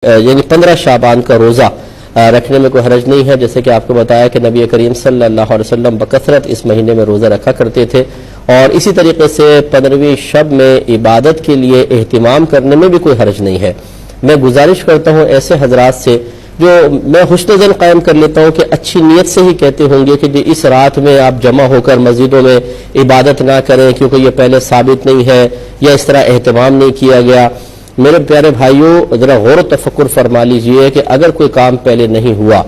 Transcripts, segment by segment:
یعنی 15 شعبان کا روزہ رکھنے میں کوئی حرج نہیں ہے، جیسے کہ آپ کو بتایا کہ نبی کریم صلی اللہ علیہ وسلم بکثرت اس مہینے میں روزہ رکھا کرتے تھے، اور اسی طریقے سے 15ویں شب میں عبادت کے لیے اہتمام کرنے میں بھی کوئی حرج نہیں ہے۔ میں گزارش کرتا ہوں ایسے حضرات سے جو میں حسن ظن قائم کر لیتا ہوں کہ اچھی نیت سے ہی کہتے ہوں گے کہ اس رات میں آپ جمع ہو کر مسجدوں میں عبادت نہ کریں کیونکہ یہ پہلے ثابت نہیں ہے یا اس طرح اہتمام نہیں کیا گیا۔ میرے پیارے بھائیوں، ذرا غور و تفکر فرما لیجئے کہ اگر کوئی کام پہلے نہیں ہوا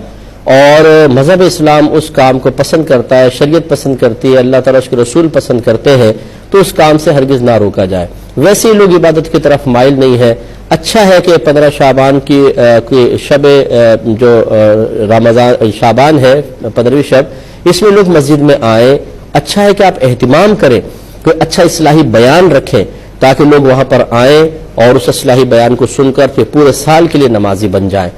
اور مذہب اسلام اس کام کو پسند کرتا ہے، شریعت پسند کرتی ہے، اللہ تعالیٰ اس کے رسول پسند کرتے ہیں، تو اس کام سے ہرگز نہ روکا جائے۔ ویسے ہی لوگ عبادت کی طرف مائل نہیں ہے۔ اچھا ہے کہ 15 شعبان کی شب جو رمضان شعبان ہے 15ویں شب، اس میں لوگ مسجد میں آئیں۔ اچھا ہے کہ آپ اہتمام کریں، کوئی اچھا اصلاحی بیان رکھیں تاکہ لوگ وہاں پر آئیں اور اس اصلاحی بیان کو سن کر پھر پورے سال کے لیے نمازی بن جائیں۔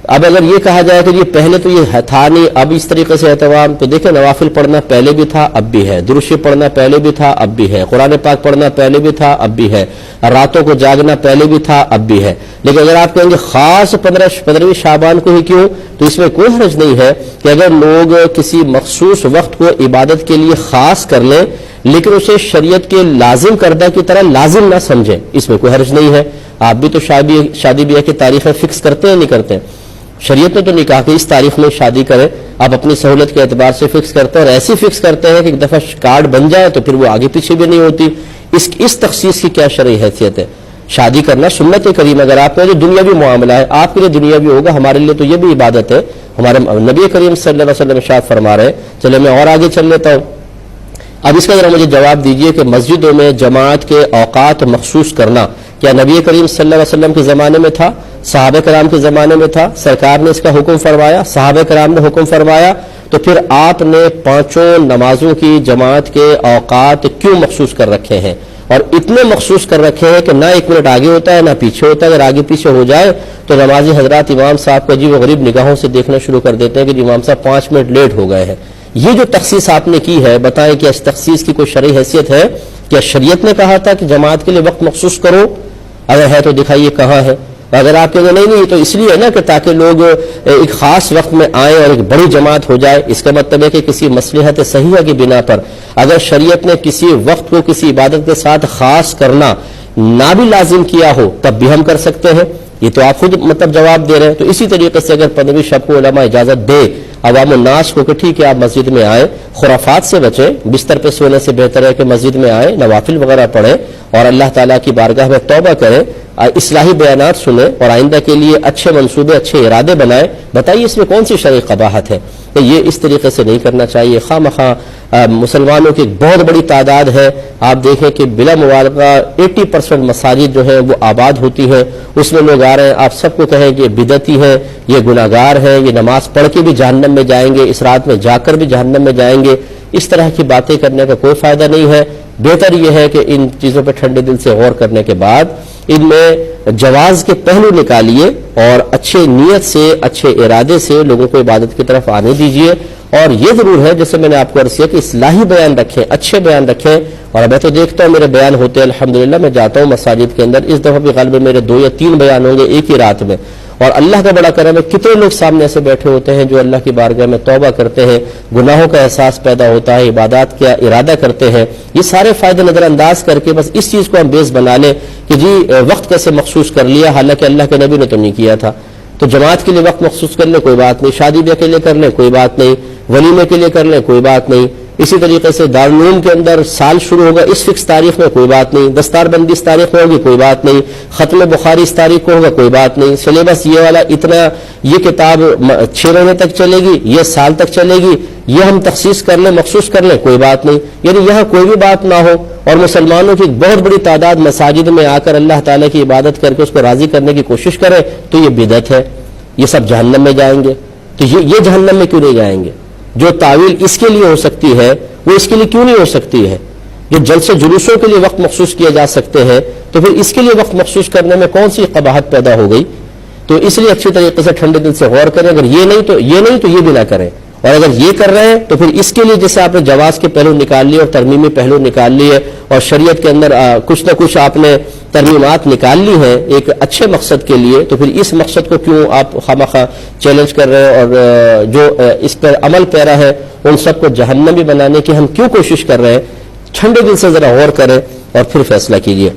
اب اگر یہ کہا جائے کہ یہ پہلے تو یہ تھا نہیں، اب اس طریقے سے اہتمام، تو دیکھیں نوافل پڑھنا پہلے بھی تھا اب بھی ہے، درود شریف پڑھنا پہلے بھی تھا اب بھی ہے، قرآن پاک پڑھنا پہلے بھی تھا اب بھی ہے، راتوں کو جاگنا پہلے بھی تھا اب بھی ہے۔ لیکن اگر آپ کہیں گے خاص 15ویں شعبان کو ہی کیوں، تو اس میں کوئی حرج نہیں ہے کہ اگر لوگ کسی مخصوص وقت کو عبادت کے لیے خاص کر لیں لیکن اسے شریعت کے لازم کردہ کی طرح لازم نہ سمجھیں، اس میں کوئی حرج نہیں ہے۔ آپ بھی تو شادی بیاہ کی تاریخیں فکس کرتے ہیں نہیں کرتے؟ شریعت نے تو نہیں کہا کہ اس تاریخ میں شادی کریں، آپ اپنی سہولت کے اعتبار سے فکس کرتے ہیں اور ایسی فکس کرتے ہیں کہ ایک دفعہ کارڈ بن جائے تو پھر وہ آگے پیچھے بھی نہیں ہوتی۔ اس تخصیص کی کیا شرعی حیثیت ہے؟ شادی کرنا سنت کریم، اگر آپ کا جو دنیاوی معاملہ ہے آپ کے لیے دنیاوی ہوگا، ہمارے لیے تو یہ بھی عبادت ہے۔ ہمارے نبی کریم صلی اللہ علیہ وسلم ارشاد فرما رہے ہیں، چلے میں اور آگے چل لیتا ہوں۔ اب اس کا ذرا مجھے جواب دیجئے کہ مسجدوں میں جماعت کے اوقات مخصوص کرنا کیا نبی کریم صلی اللہ علیہ وسلم کے زمانے میں تھا؟ صحابہ کرام کے زمانے میں تھا؟ سرکار نے اس کا حکم فرمایا، صحابہ کرام نے حکم فرمایا، تو پھر آپ نے 5 نمازوں کی جماعت کے اوقات کیوں مخصوص کر رکھے ہیں؟ اور اتنے مخصوص کر رکھے ہیں کہ نہ 1 منٹ آگے ہوتا ہے نہ پیچھے ہوتا ہے۔ اگر آگے پیچھے ہو جائے تو نمازی حضرات امام صاحب کو عجیب و غریب نگاہوں سے دیکھنا شروع کر دیتے ہیں کہ امام صاحب 5 منٹ لیٹ ہو گئے ہیں۔ یہ جو تخصیص آپ نے کی ہے، بتائیں کہ اس تخصیص کی کوئی شرعی حیثیت ہے؟ کیا شریعت نے کہا تھا کہ جماعت کے لیے وقت مخصوص کرو؟ اگر ہے تو دکھائیے کہاں ہے۔ اگر آپ کہیں گے نہیں یہ تو اس لیے ہے نا کہ تاکہ لوگ ایک خاص وقت میں آئیں اور ایک بڑی جماعت ہو جائے، اس کا مطلب ہے کہ کسی مصلحت صحیحہ کی بنا پر اگر شریعت نے کسی وقت کو کسی عبادت کے ساتھ خاص کرنا نہ بھی لازم کیا ہو تب بھی ہم کر سکتے ہیں۔ یہ تو آپ خود جواب دے رہے ہیں۔ تو اسی طریقے سے اگر 15ویں شب کو علماء اجازت دے عوام الناس کو کہ ٹھیک ہے آپ مسجد میں آئیں، خرافات سے بچیں، بستر پہ سونے سے بہتر ہے کہ مسجد میں آئیں، نوافل وغیرہ پڑھیں اور اللہ تعالیٰ کی بارگاہ میں توبہ کریں، اصلاحی بیانات سنیں اور آئندہ کے لیے اچھے منصوبے اچھے ارادے بنائیں۔ بتائیے اس میں کون سی شرعی قباحت ہے؟ کہ یہ اس طریقے سے نہیں کرنا چاہیے۔ خواہ مخواہ مسلمانوں کی ایک بہت بڑی تعداد ہے، آپ دیکھیں کہ بلا مبالغہ 80% مساجد جو ہیں وہ آباد ہوتی ہیں، اس میں لوگ آ رہے ہیں، آپ سب کو کہیں کہ یہ بدعتی ہیں، یہ گناہگار ہیں، یہ نماز پڑھ کے بھی جہنم میں جائیں گے، اس رات میں جا کر بھی جہنم میں جائیں گے۔ اس طرح کی باتیں کرنے کا کوئی فائدہ نہیں ہے۔ بہتر یہ ہے کہ ان چیزوں پہ ٹھنڈے دل سے غور کرنے کے بعد ان میں جواز کے پہلو نکالیے اور اچھے نیت سے اچھے ارادے سے لوگوں کو عبادت کی طرف آنے دیجیے۔ اور یہ ضرور ہے جیسے میں نے آپ کو عرض کیا کہ اصلاحی بیان رکھیں، اچھے بیان رکھیں۔ اور میں تو دیکھتا ہوں میرے بیان ہوتے ہیں الحمدللہ، میں جاتا ہوں مساجد کے اندر، اس دفعہ بھی غالباً میرے 2 یا 3 بیان ہوں گے ایک ہی رات میں، اور اللہ کا بڑا کرم ہے کتنے لوگ سامنے ایسے بیٹھے ہوتے ہیں جو اللہ کی بارگاہ میں توبہ کرتے ہیں، گناہوں کا احساس پیدا ہوتا ہے، عبادات کا ارادہ کرتے ہیں۔ یہ سارے فائدے نظر انداز کر کے بس اس چیز کو ہم بیس بنا لیں کہ جی وقت کیسے مخصوص کر لیا، حالانکہ اللہ کے نبی نے تو نہیں کیا تھا۔ تو جماعت کے لیے وقت مخصوص کر لیں کوئی بات نہیں، شادی بیاہ کے لیے کر لیں کوئی بات نہیں، ولیمے کے لیے کر لیں کوئی بات نہیں۔ اسی طریقے سے دارالعلوم کے اندر سال شروع ہوگا اس فکس تاریخ میں کوئی بات نہیں، دستار بندی اس تاریخ میں ہوگی کوئی بات نہیں، ختم بخاری اس تاریخ کو ہوگا کوئی بات نہیں، سلیبس یہ والا اتنا، یہ کتاب 6 مہینے تک چلے گی، یہ سال تک چلے گی، یہ ہم تخصیص کر لیں مخصوص کر لیں کوئی بات نہیں۔ یعنی یہاں کوئی بھی بات نہ ہو اور مسلمانوں کی بہت بڑی تعداد مساجد میں آ کر اللہ تعالیٰ کی عبادت کر کے اس کو راضی کرنے کی کوشش کرے تو یہ بدعت ہے، یہ سب جہنم میں جائیں گے۔ تو یہ جہنم میں کیوں نہیں جائیں گے؟ جو تعویل اس کے لیے ہو سکتی ہے وہ اس کے لیے کیوں نہیں ہو سکتی ہے؟ جو جلسے جلوسوں کے لیے وقت مخصوص کیے جا سکتے ہیں تو پھر اس کے لیے وقت مخصوص کرنے میں کون سی قباحت پیدا ہو گئی؟ تو اس لیے اچھی طریقے سے ٹھنڈے دل سے غور کریں، اگر یہ نہیں تو یہ بھی نہ کریں، اور اگر یہ کر رہے ہیں تو پھر اس کے لیے جیسے آپ نے جواز کے پہلو نکال لیے اور ترمیمی پہلو نکال لیے اور شریعت کے اندر کچھ نہ کچھ آپ نے ترمیمات نکال لی ہیں ایک اچھے مقصد کے لیے، تو پھر اس مقصد کو کیوں آپ خامخواہ چیلنج کر رہے ہیں، اور جو اس پر عمل پیرا ہے ان سب کو جہنمی بنانے کی ہم کیوں کوشش کر رہے ہیں؟ ٹھنڈے دل سے ذرا غور کریں اور پھر فیصلہ کیجیے۔